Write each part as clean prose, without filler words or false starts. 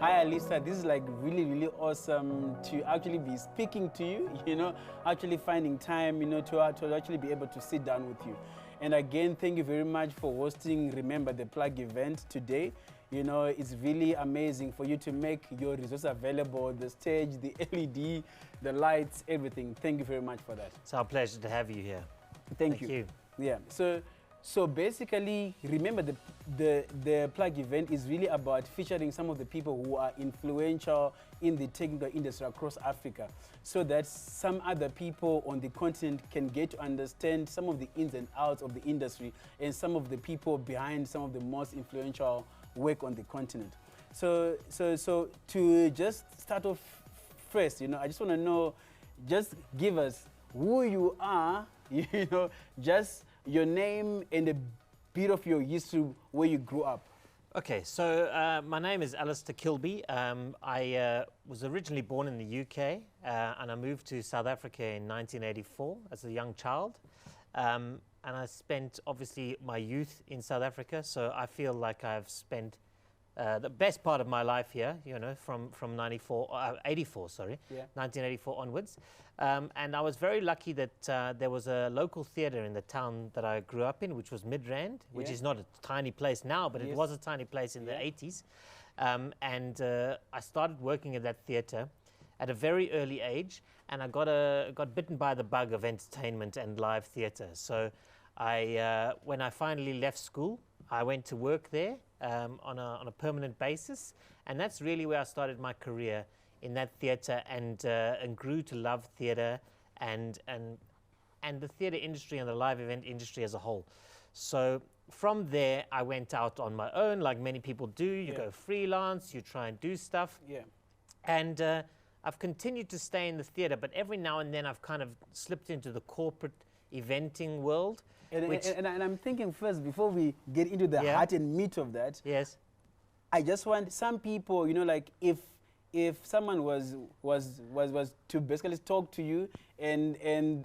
Hi, Alisa. This is like really, really awesome to actually be speaking to you, actually finding time, to actually be able to sit down with you. And again, thank you very much for hosting Remember the Plug event today. It's really amazing for you to make your resources available, the stage, the LED, the lights, everything. Thank you very much for that. It's our pleasure to have you here. Thank you. Yeah. So basically, remember the plug event is really about featuring some of the people who are influential in the technical industry across Africa, so that some other people on the continent can get to understand some of the ins and outs of the industry and some of the people behind some of the most influential work on the continent. So to just start off first, I just want to know, just give us who you are, just your name and a bit of your history, where you grew up. Okay, so my name is Alistair Kilbee. I was originally born in the UK and I moved to South Africa in 1984 as a young child. And I spent obviously my youth in South Africa, so I feel like I've spent the best part of my life here, from 1984 onwards. And I was very lucky that there was a local theatre in the town that I grew up in, which was Midrand, which is not a tiny place now, but it was a tiny place in the 80s. And I started working at that theatre at a very early age, and I got bitten by the bug of entertainment and live theatre. So when I finally left school, I went to work there on a permanent basis, and that's really where I started my career in that theatre, and grew to love theatre and the theatre industry and the live event industry as a whole. So from there, I went out on my own, like many people do. You go freelance, you try and do stuff. And I've continued to stay in the theatre, but every now and then I've kind of slipped into the corporate eventing world. And I'm thinking first, before we get into the heart and meat of that, I just want some people, like if someone was to basically talk to you and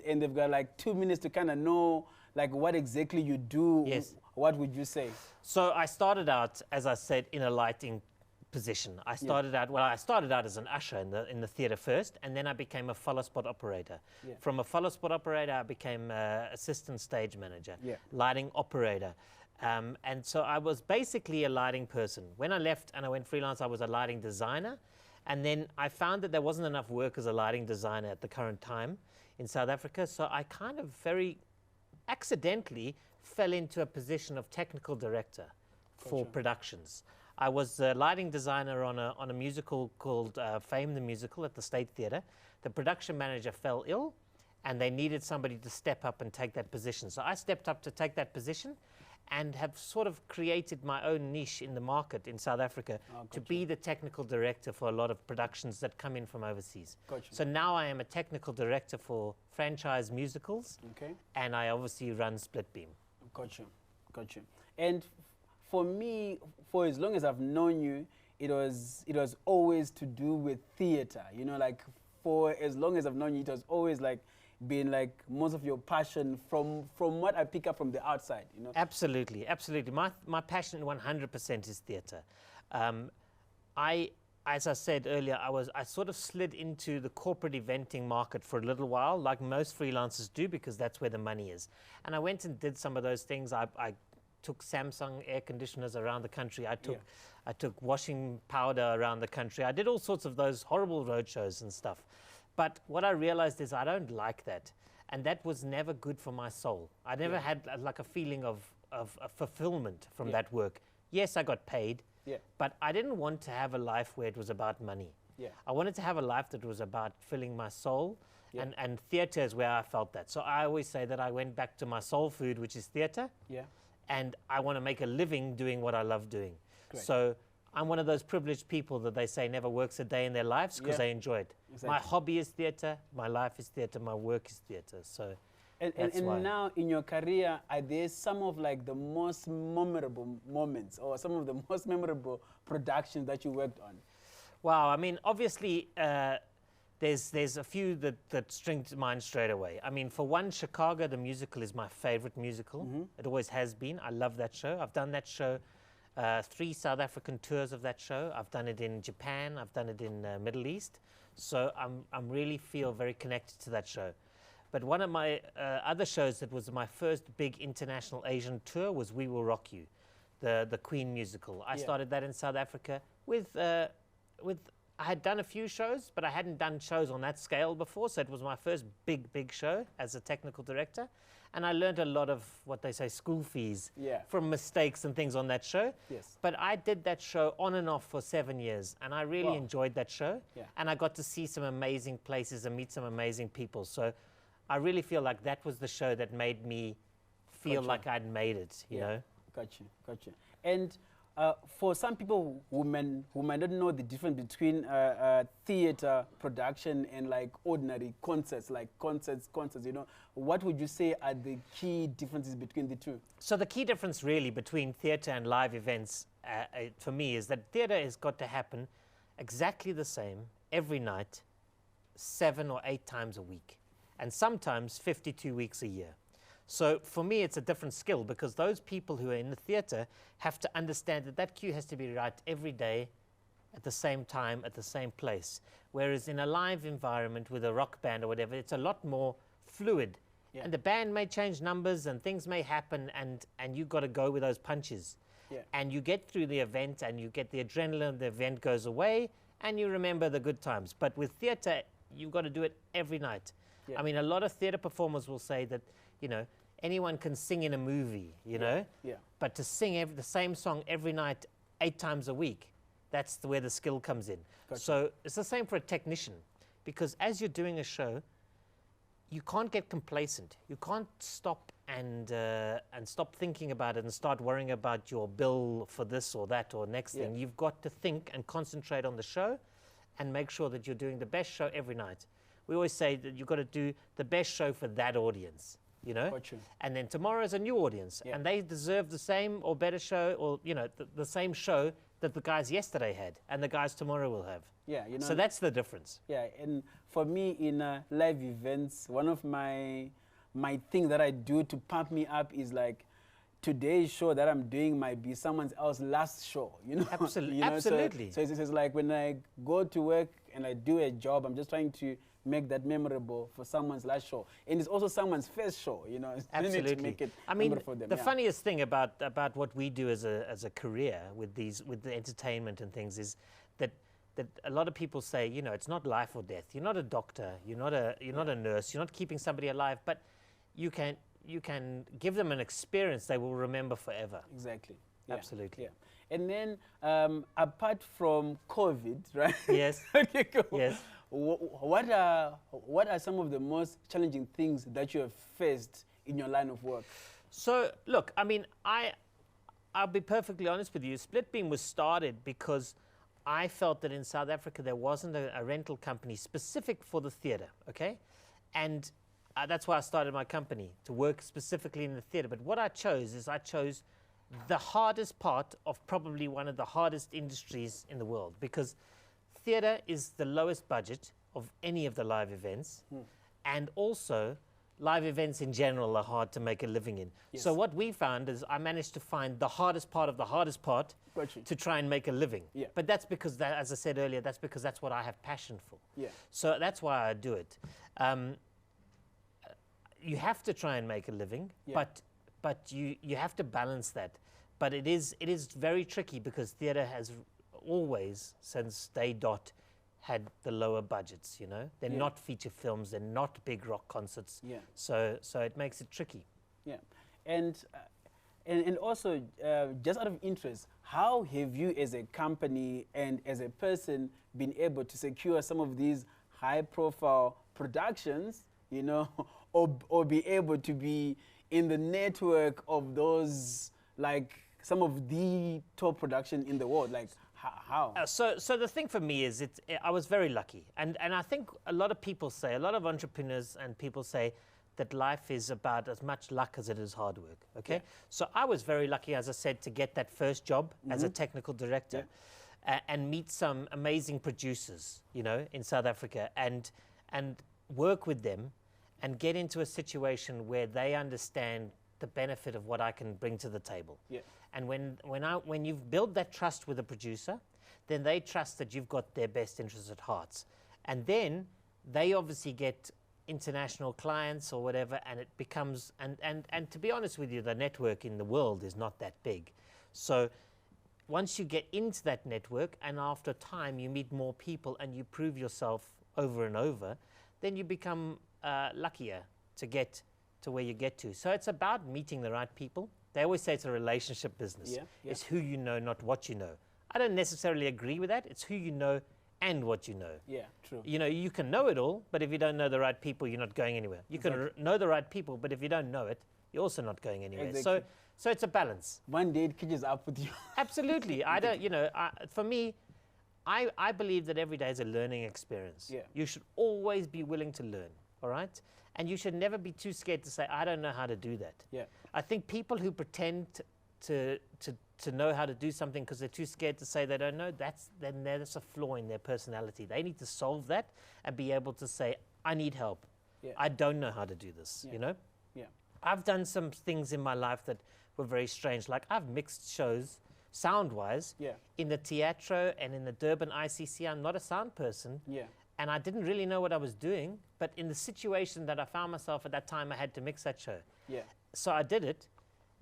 they've got like 2 minutes to kind of know like what exactly you do, what would you say? So I started out, as I said, in a lighting position. I started out as an usher in the theatre first, and then I became a follow spot operator. From a follow spot operator, I became assistant stage manager, lighting operator. And so I was basically a lighting person. When I left and I went freelance, I was a lighting designer. And then I found that there wasn't enough work as a lighting designer at the current time in South Africa. So I kind of very accidentally fell into a position of technical director for productions. I was a lighting designer on a musical called Fame the Musical at the State Theatre. The production manager fell ill, and they needed somebody to step up and take that position. So I stepped up to take that position, and have sort of created my own niche in the market in South Africa to be the technical director for a lot of productions that come in from overseas. So now I am a technical director for franchise musicals, and I obviously run Splitbeam. Gotcha. And for me, for as long as I've known you, it was always to do with theater. Like for as long as I've known you, it was always like been like most of your passion from what I pick up from the outside. Absolutely. My passion 100% is theater. As I said earlier, I sort of slid into the corporate eventing market for a little while, like most freelancers do, because that's where the money is. And I went and did some of those things. I took Samsung air conditioners around the country. I took washing powder around the country. I did all sorts of those horrible roadshows and stuff. But what I realized is I don't like that. And that was never good for my soul. I never had like a feeling of fulfillment from that work. Yes, I got paid, but I didn't want to have a life where it was about money. I wanted to have a life that was about filling my soul, and theatre is where I felt that. So I always say that I went back to my soul food, which is theatre, and I want to make a living doing what I love doing. So I'm one of those privileged people that they say never works a day in their lives because they enjoy it. My hobby is theatre, my life is theatre, my work is theatre. So and now in your career, are there some of like the most memorable moments or some of the most memorable productions that you worked on? Wow, I mean, obviously, there's a few that string to mind straight away. I mean, for one, Chicago, the musical is my favorite musical. It always has been. I love that show. I've done that show 3 South African tours of that show. I've done it in Japan. I've done it in Middle East. So I'm really feel very connected to that show. But one of my other shows that was my first big international Asian tour was We Will Rock You, the Queen musical. I started that in South Africa with I had done a few shows, but I hadn't done shows on that scale before, so it was my first big show as a technical director. And I learned a lot of what they say school fees from mistakes and things on that show. Yes. But I did that show on and off for 7 years, and I really enjoyed that show. Yeah. And I got to see some amazing places and meet some amazing people. So I really feel like that was the show that made me feel like I'd made it, you know? Gotcha. And for some people who might not know the difference between theater production and like ordinary concerts, like concerts, you know, what would you say are the key differences between the two? So the key difference really between theater and live events for me is that theater has got to happen exactly the same every night, 7 or 8 times a week, and sometimes 52 weeks a year. So for me, it's a different skill because those people who are in the theater have to understand that that cue has to be right every day at the same time, at the same place. Whereas in a live environment with a rock band or whatever, it's a lot more fluid. Yeah. And the band may change numbers and things may happen and you've got to go with those punches. Yeah. And you get through the event and you get the adrenaline, the event goes away and you remember the good times. But with theater, you've got to do it every night. Yeah. I mean, a lot of theater performers will say that, you know, anyone can sing in a movie, you know? Yeah. But to sing the same song every night, 8 times a week, that's where the skill comes in. Gotcha. So it's the same for a technician, because as you're doing a show, you can't get complacent. You can't stop and stop thinking about it and start worrying about your bill for this or that or next thing. You've got to think and concentrate on the show and make sure that you're doing the best show every night. We always say that you've got to do the best show for that audience. You know, and then tomorrow is a new audience, and they deserve the same or better show, or you know, the same show that the guys yesterday had, and the guys tomorrow will have. Yeah, you know. So that's the difference. Yeah, and for me in live events, one of my thing that I do to pump me up is like, today's show that I'm doing might be someone else's last show. You know, absolutely, you know? Absolutely. So it's like when I go to work and I do a job, I'm just trying to make that memorable for someone's last show, and it's also someone's first show. You know, absolutely. To make it I mean, for them. The funniest thing about what we do as a career with the entertainment and things is that a lot of people say, you know, it's not life or death. You're not a doctor. You're not a nurse. You're not keeping somebody alive, but you can give them an experience they will remember forever. Exactly. Yeah. Absolutely. Yeah. And then apart from COVID, right? Yes. Okay, cool. Yes. What are some of the most challenging things that you have faced in your line of work? So look, I mean, I'll be perfectly honest with you. Splitbeam was started because I felt that in South Africa there wasn't a rental company specific for the theatre, okay? And that's why I started my company, to work specifically in the theatre. But what I chose is the hardest part of probably one of the hardest industries in the world, because theatre is the lowest budget of any of the live events, and also live events in general are hard to make a living in. Yes. So what we found is I managed to find the hardest part of the hardest part to try and make a living. Yeah. But that's because, as I said earlier, that's what I have passion for. Yeah. So that's why I do it. You have to try and make a living, but you have to balance that. But it is very tricky because theatre has always, since day dot, had the lower budgets, you know? They're not feature films, they're not big rock concerts. Yeah. So it makes it tricky. Yeah. And also, just out of interest, how have you as a company and as a person been able to secure some of these high profile productions, you know, or be able to be in the network of those, like, some of the top production in the world? Like, how? So the thing for me is, I was very lucky. And I think a lot of people say, a lot of entrepreneurs and people say that life is about as much luck as it is hard work, okay? Yeah. So I was very lucky, as I said, to get that first job as a technical director and meet some amazing producers, you know, in South Africa and work with them and get into a situation where they understand the benefit of what I can bring to the table. Yeah. And when you've built that trust with a producer, then they trust that you've got their best interests at heart. And then they obviously get international clients or whatever, and it becomes, and to be honest with you, the network in the world is not that big. So once you get into that network and after time you meet more people and you prove yourself over and over, then you become luckier to get to where you get to. So it's about meeting the right people. They always say it's a relationship business. Yeah, yeah. It's who you know, not what you know. I don't necessarily agree with that. It's who you know and what you know. Yeah, true. You know, you can know it all, but if you don't know the right people, you're not going anywhere. You can know the right people, but if you don't know it, you're also not going anywhere. Exactly. So it's a balance. One day it catches up with you. Absolutely. I don't, you know, for me, I believe that every day is a learning experience. Yeah. You should always be willing to learn, all right? And you should never be too scared to say, I don't know how to do that. Yeah. I think people who pretend to know how to do something because they're too scared to say they don't know, that's a flaw in their personality. They need to solve that and be able to say, I need help. Yeah. I don't know how to do this, Yeah. you know? Yeah. I've done some things in my life that were very strange. Like I've mixed shows sound-wise Yeah. in the Teatro and in the Durban ICC. I'm not a sound person. Yeah. And I didn't really know what I was doing. But in the situation that I found myself at that time, I had to mix that show. Yeah. So I did it.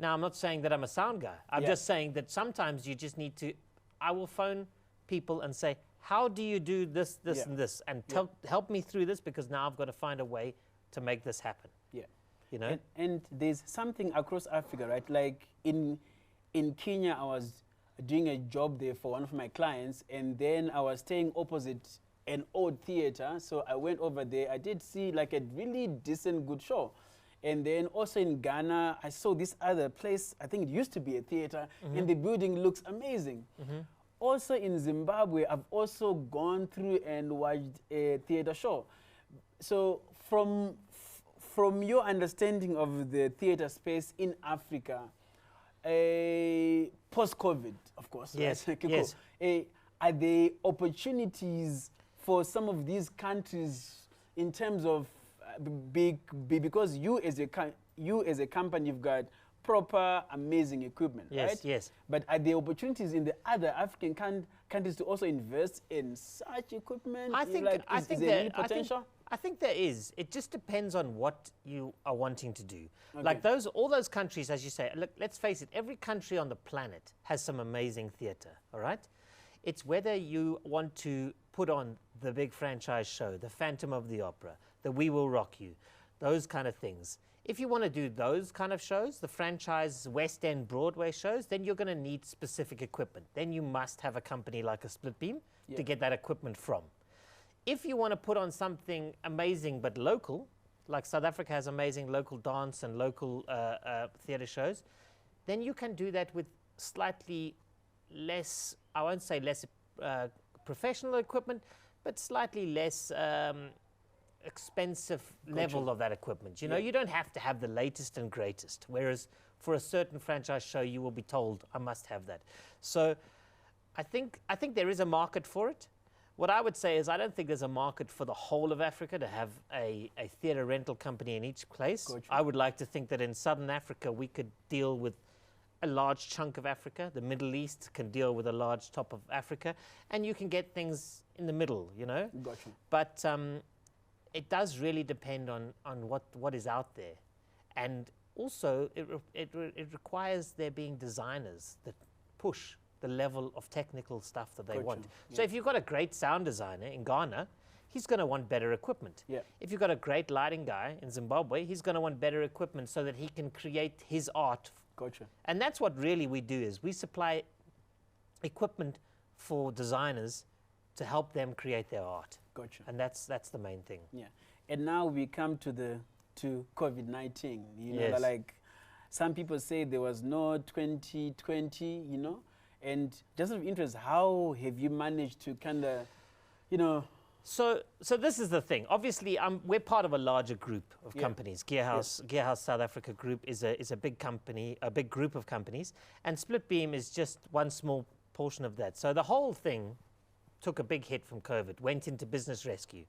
Now, I'm not saying that I'm a sound guy. I'm Yeah. just saying that sometimes you just need to, I will phone people and say, how do you do this, Yeah. and this? And Yeah. help me through this because now I've got to find a way to make this happen. Yeah. You know? And there's something across Africa, right? Like in Kenya, I was doing a job there for one of my clients, and then I was staying opposite an old theater. So I went over there. I did see like a really decent, good show. And then also in Ghana, I saw this other place. I think it used to be a theater, and the building looks amazing. Also in Zimbabwe, I've also gone through and watched a theater show. So from your understanding of the theater space in Africa, post-COVID, of course, Yes, right? yes. Are there opportunities for some of these countries in terms of because you as a company, you've got proper, amazing equipment, Yes, right? yes. But are there opportunities in the other African countries to also invest in such equipment? I think, like, I is think there there, any potential? I think there is. It just depends on what you are wanting to do. Okay. Like all those countries, as you say, look, let's face it, every country on the planet has some amazing theater, all right? It's whether you want to put on the big franchise show, the Phantom of the Opera, the We Will Rock You, those kind of things. If you want to do those kind of shows, the franchise West End Broadway shows, then you're going to need specific equipment. Then you must have a company like a Splitbeam to get that equipment from. If you want to put on something amazing but local, like South Africa has amazing local dance and local theatre shows, then you can do that with slightly less, I won't say less professional equipment, but slightly less expensive level of that equipment. You know, you don't have to have the latest and greatest, whereas for a certain franchise show, you will be told, I must have that. So I think there is a market for it. What I would say is I don't think there's a market for the whole of Africa to have a theatre rental company in each place. Gotcha. I would like to think that in Southern Africa, we could deal with a large chunk of Africa. The Middle East can deal with a large top of Africa. And you can get things in the middle, you know. Gotcha. But it does really depend on what is out there. And also, it requires there being designers that push the level of technical stuff that they Gotcha. want. So if you've got a great sound designer in Ghana, he's going to want better equipment. Yeah. If you've got a great lighting guy in Zimbabwe, he's going to want better equipment so that he can create his art. Gotcha. And that's what really we do, is we supply equipment for designers to help them create their art. Gotcha. And that's the main thing. Yeah. And now we come to COVID-19. You know, Yes. like some people say there was no 2020, you know. And just of interest, how have you managed to kind of, you know? So this is the thing. Obviously, we're part of a larger group of companies. Gearhouse South Africa Group is a big company, a big group of companies, and Splitbeam is just one small portion of that. So the whole thing took a big hit from COVID, went into business rescue.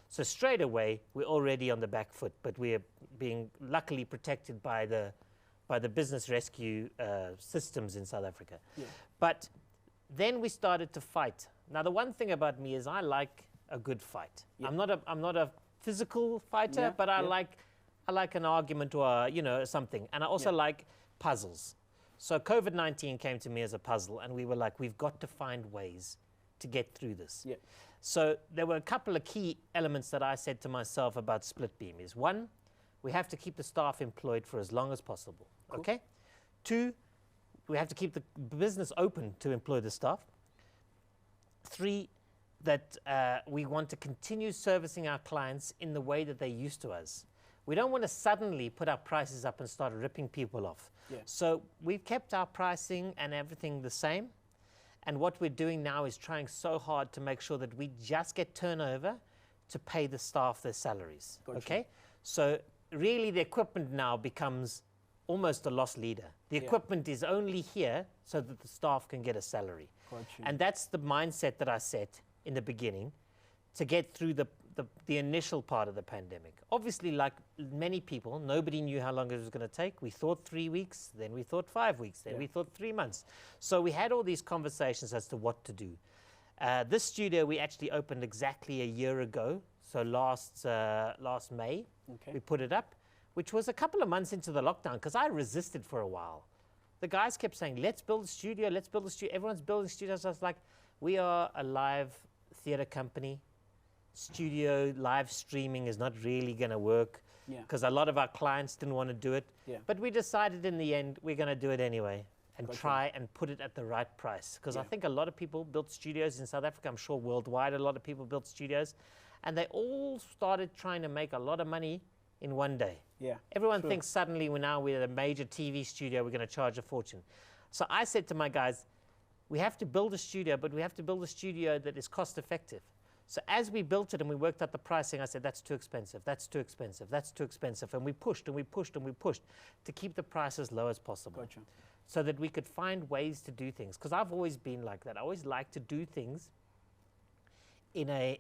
So straight away, we're already on the back foot, but we're being luckily protected by the by the business rescue systems in South Africa. Yeah. But then we started to fight. Now, the one thing about me is I like a good fight. Yeah. I'm not a physical fighter, Yeah, but I yeah. like an argument or something. And I also like puzzles. So COVID-19 came to me as a puzzle, and we were like, we've got to find ways to get through this. Yeah. So there were a couple of key elements that I said to myself about Splitbeam is, one, we have to keep the staff employed for as long as possible, okay? Two, we have to keep the business open to employ the staff. Three, that we want to continue servicing our clients in the way that they're used to us. We don't want to suddenly put our prices up and start ripping people off. Yeah. So we've kept our pricing and everything the same. And what we're doing now is trying so hard to make sure that we just get turnover to pay the staff their salaries. Gotcha. Okay? So really the equipment now becomes almost a loss leader. The Yeah. equipment is only here so that the staff can get a salary. Gotcha. And that's the mindset that I set in the beginning to get through the initial part of the pandemic. Obviously, like many people, nobody knew how long it was going to take. We thought 3 weeks, then we thought 5 weeks, then we thought 3 months. So we had all these conversations as to what to do. This studio we actually opened exactly a year ago, so last May. Okay. We put it up, which was a couple of months into the lockdown, because I resisted for a while. The guys kept saying, let's build a studio, let's build a studio. Everyone's building studios. I was like, we are a live theater company. Studio live streaming is not really going to work because a lot of our clients didn't want to do it. Yeah. But we decided in the end we're going to do it anyway and Gotcha. try and put it at the right price, because I think a lot of people built studios in South Africa. I'm sure worldwide a lot of people built studios, and they all started trying to make a lot of money in one day. Yeah. Everyone True. thinks suddenly we're a major TV studio, we're going to charge a fortune. So I said to my guys, we have to build a studio, but we have to build a studio that is cost effective. So as we built it and we worked out the pricing, I said, that's too expensive, that's too expensive, that's too expensive. And we pushed and we pushed and we pushed to keep the price as low as possible. Gotcha. So that we could find ways to do things. Because I've always been like that. I always like to do things in a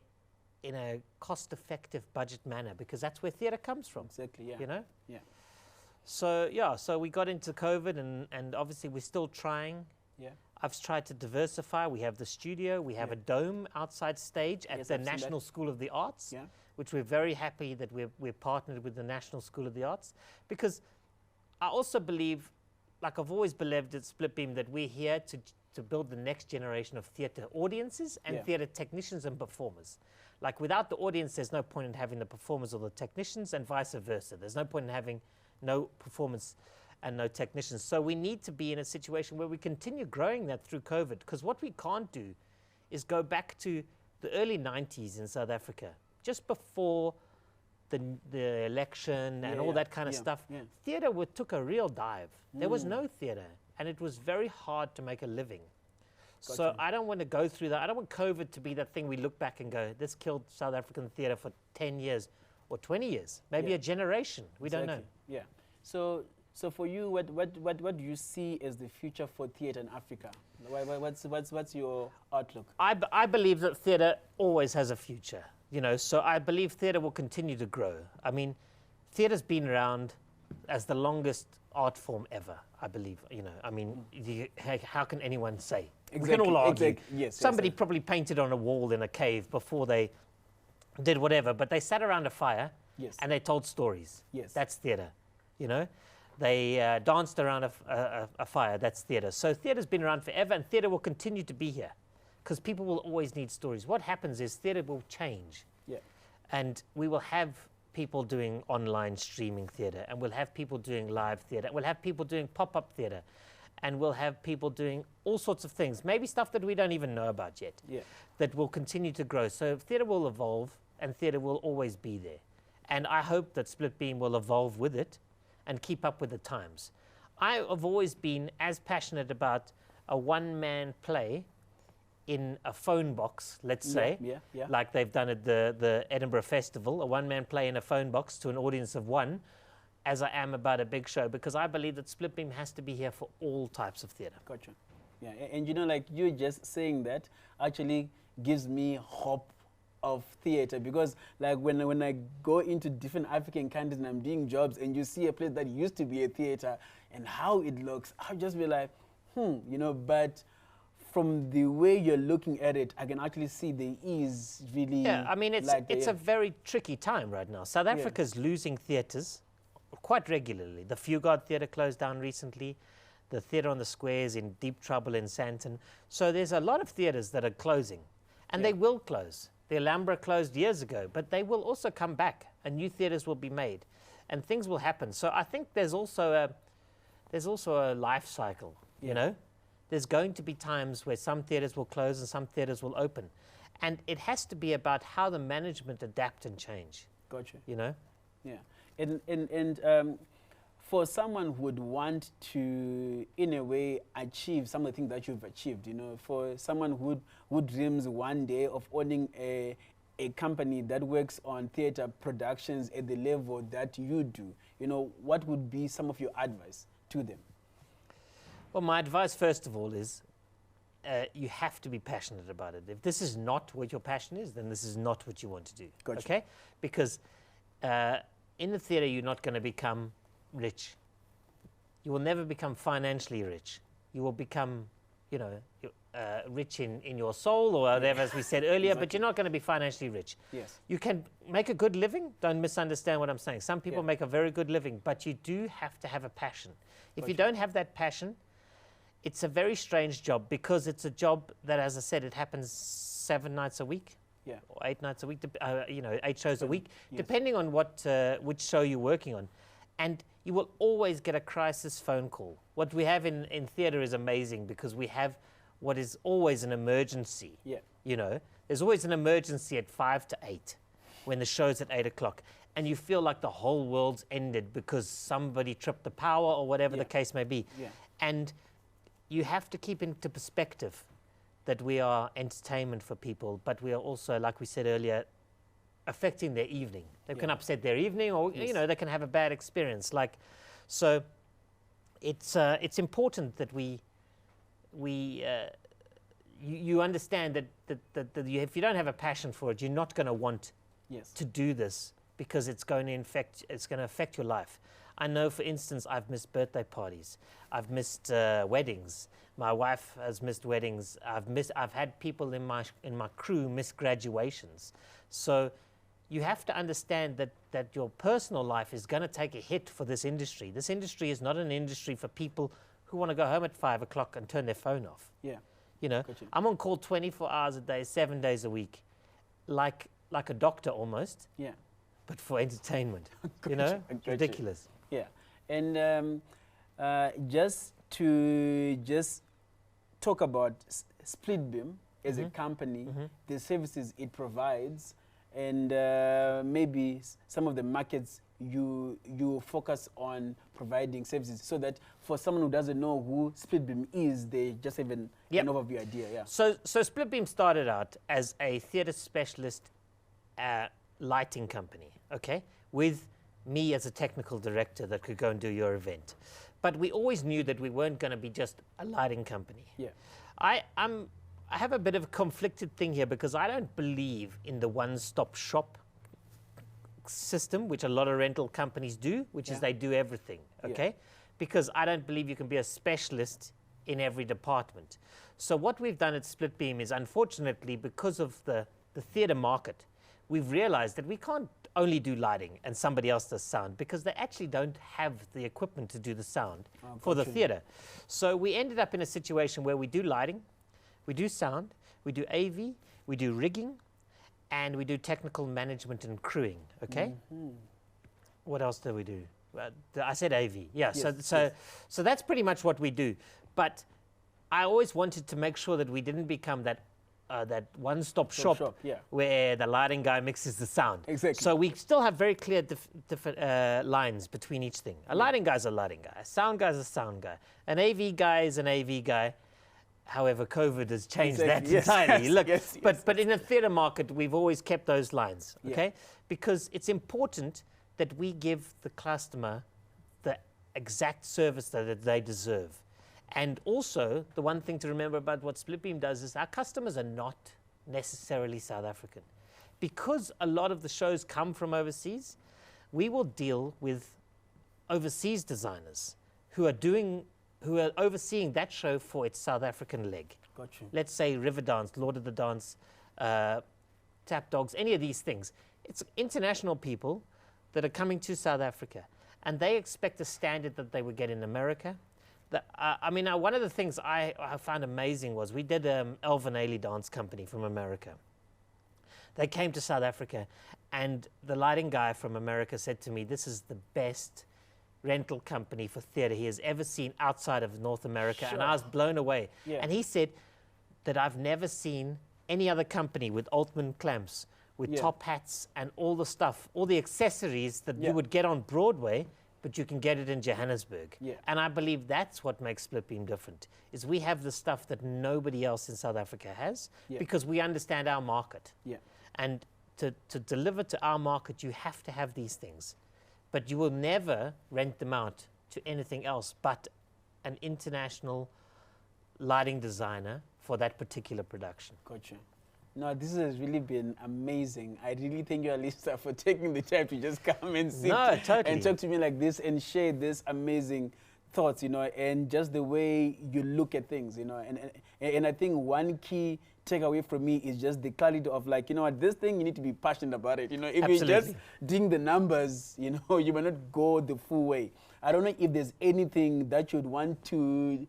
cost-effective budget manner, because that's where theatre comes from. Exactly, yeah. You know? Yeah. So, yeah, so we got into COVID and obviously we're still trying. Yeah. I've tried to diversify. We have the studio. We have a dome outside stage at Yes, the I've seen National that. School of the Arts, Yeah. which we're very happy that we're partnered with the National School of the Arts. Because I also believe, like I've always believed at Splitbeam, that we're here to build the next generation of theatre audiences and theatre technicians and performers. Like without the audience, there's no point in having the performers or the technicians, and vice versa. There's no point in having no performance and no technicians. So we need to be in a situation where we continue growing that through COVID, because what we can't do is go back to the early 90s in South Africa, just before the election and all that kind of stuff. Yeah. Theatre took a real dive. There was no theatre, and it was very hard to make a living. So Gotcha. I don't want to go through that. I don't want COVID to be that thing we look back and go, this killed South African theatre for 10 years or 20 years, maybe a generation. We don't know. Yeah. So for you, what do you see as the future for theatre in Africa? What's your outlook? I believe that theatre always has a future, so I believe theatre will continue to grow. I mean, theatre's been around as the longest art form ever, I believe, how can anyone say? We can all argue. Yes, Somebody probably painted on a wall in a cave before they did whatever, but they sat around a fire and they told stories. Yes. That's theatre, They danced around a fire. That's theatre. So theatre's been around forever, and theatre will continue to be here because people will always need stories. What happens is theatre will change. Yeah. And we will have people doing online streaming theatre, and we'll have people doing live theatre. We'll have people doing pop-up theatre, and we'll have people doing all sorts of things, maybe stuff that we don't even know about yet, that will continue to grow. So theatre will evolve, and theatre will always be there. And I hope that Splitbeam will evolve with it and keep up with the times. I have always been as passionate about a one-man play in a phone box, let's say, like they've done at the Edinburgh Festival, a one-man play in a phone box to an audience of one, as I am about a big show, because I believe that Splitbeam has to be here for all types of theatre. Gotcha. Yeah, and like you just saying that actually gives me hope of theater, because like when I go into different African countries and I'm doing jobs and you see a place that used to be a theater and how it looks, I'll just be like, you know, but from the way you're looking at it, I can actually see there is really... Yeah, I mean, it's like a very tricky time right now. South Africa's losing theatres quite regularly. The Fugard Theatre closed down recently. The Theatre on the Square is in deep trouble in Sandton. So there's a lot of theatres that are closing, and they will close. The Alhambra closed years ago, but they will also come back, and new theatres will be made, and things will happen. So I think there's also a life cycle, you know? There's going to be times where some theatres will close and some theatres will open. And it has to be about how the management adapt and change. Gotcha. You know? Yeah. And for someone who would want to, in a way, achieve some of the things that you've achieved, you know, for someone who dreams one day of owning a company that works on theatre productions at the level that you do, you know, what would be some of your advice to them? Well, my advice, first of all, is you have to be passionate about it. If this is not what your passion is, then this is not what you want to do. Gotcha. Okay? Because in the theatre, you're not going to become rich. You will never become financially rich. You will become, you know, rich in your soul or whatever, as we said earlier, but you're not going to be financially rich. Yes. You can make a good living. Don't misunderstand what I'm saying. Some people make a very good living, but you do have to have a passion. If you don't have that passion, it's a very strange job, because it's a job that, as I said, it happens 7 nights a week, or 8 nights a week, you know, 8 shows a week, depending on what which show you're working on. And you will always get a crisis phone call. What we have in theatre is amazing, because we have what is always an emergency. You know, there's always an emergency at 5 to 8 when the show's at 8 o'clock. And you feel like the whole world's ended because somebody tripped the power or whatever the case may be. And you have to keep into perspective that we are entertainment for people, but we are also, like we said earlier, affecting their evening. They can upset their evening, or you know, they can have a bad experience. Like, so it's important that you understand that if you don't have a passion for it, you're not going to want to do this, because it's going to affect your life. I know, for instance, I've missed birthday parties. I've missed weddings. My wife has missed weddings. I've had people in my crew miss graduations. So you have to understand that your personal life is going to take a hit for this industry. This industry is not an industry for people who want to go home at 5 o'clock and turn their phone off. You know, I'm on call 24 hours a day, 7 days a week, like a doctor almost. But for entertainment. You know, ridiculous. And just to talk about Splitbeam as a company, the services it provides, and maybe some of the markets you focus on providing services, so that for someone who doesn't know who Splitbeam is, they just have an overview idea. So Splitbeam started out as a theatre specialist lighting company, okay, with me as a technical director that could go and do your event. But we always knew that we weren't going to be just a lighting company. I have a bit of a conflicted thing here, because I don't believe in the one-stop shop system, which a lot of rental companies do, which is they do everything, okay? Because I don't believe you can be a specialist in every department. So what we've done at Splitbeam is, unfortunately, because of the theatre market, we've realized that we can't only do lighting and somebody else does sound, because they actually don't have the equipment to do the sound for the theatre. So we ended up in a situation where we do lighting, we do sound, we do AV, we do rigging, and we do technical management and crewing, okay? What else do we do? I said AV, so that's pretty much what we do. But I always wanted to make sure that we didn't become that one-stop shop where the lighting guy mixes the sound. So we still have very clear different lines between each thing. A lighting guy is a lighting guy. A sound guy is a sound guy. An AV guy is an AV guy. However, COVID has changed that entirely. Look, but in the theatre market, we've always kept those lines, okay? Because it's important that we give the customer the exact service that they deserve. And also, the one thing to remember about what Splitbeam does is our customers are not necessarily South African. because a lot of the shows come from overseas, we will deal with overseas designers who are overseeing that show for its South African leg. Got you. Let's say Riverdance, Lord of the Dance, Tap Dogs, any of these things. It's international people that are coming to South Africa, and they expect a standard that they would get in America. One of the things I found amazing was we did Elvin Ailey Dance Company from America. They came to South Africa, and the lighting guy from America said to me, "This is the best rental company for theatre he has ever seen outside of North America." Sure. And I was blown away. Yeah. And he said that I've never seen any other company with Altman clamps, with top hats and all the stuff, all the accessories that you would get on Broadway, but you can get it in Johannesburg. Yeah. And I believe that's what makes Splitbeam different, is we have the stuff that nobody else in South Africa has, because we understand our market. Yeah. And to deliver to our market, you have to have these things. But you will never rent them out to anything else but an international lighting designer for that particular production. Gotcha. No, this has really been amazing. I really thank you, Alistair, for taking the time to just come and sit and talk to me like this and share this amazing thoughts, and just the way you look at things, And I think one key takeaway from me is just the quality of this thing, you need to be passionate about it. If you're just doing the numbers, you might not go the full way. I don't know if there's anything that you'd want to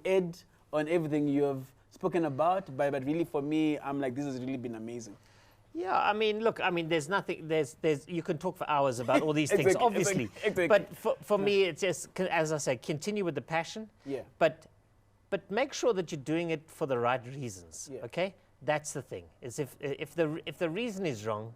add on everything you have spoken about, but really for me, I'm like, this has really been amazing. Yeah, there's nothing, you can talk for hours about all these things, obviously. Exactly. But for me, it's just, as I say, continue with the passion. Yeah. But make sure that you're doing it for the right reasons. Yeah. Okay, that's the thing. Is if the reason is wrong,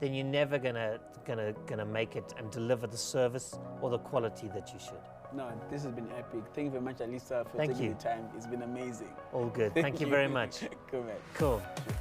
then you're never gonna make it and deliver the service or the quality that you should. No, this has been epic. Thank you very much, Alistair, for taking the time. It's been amazing. All good. Thank you very much. Cool, man. Cool. Sure.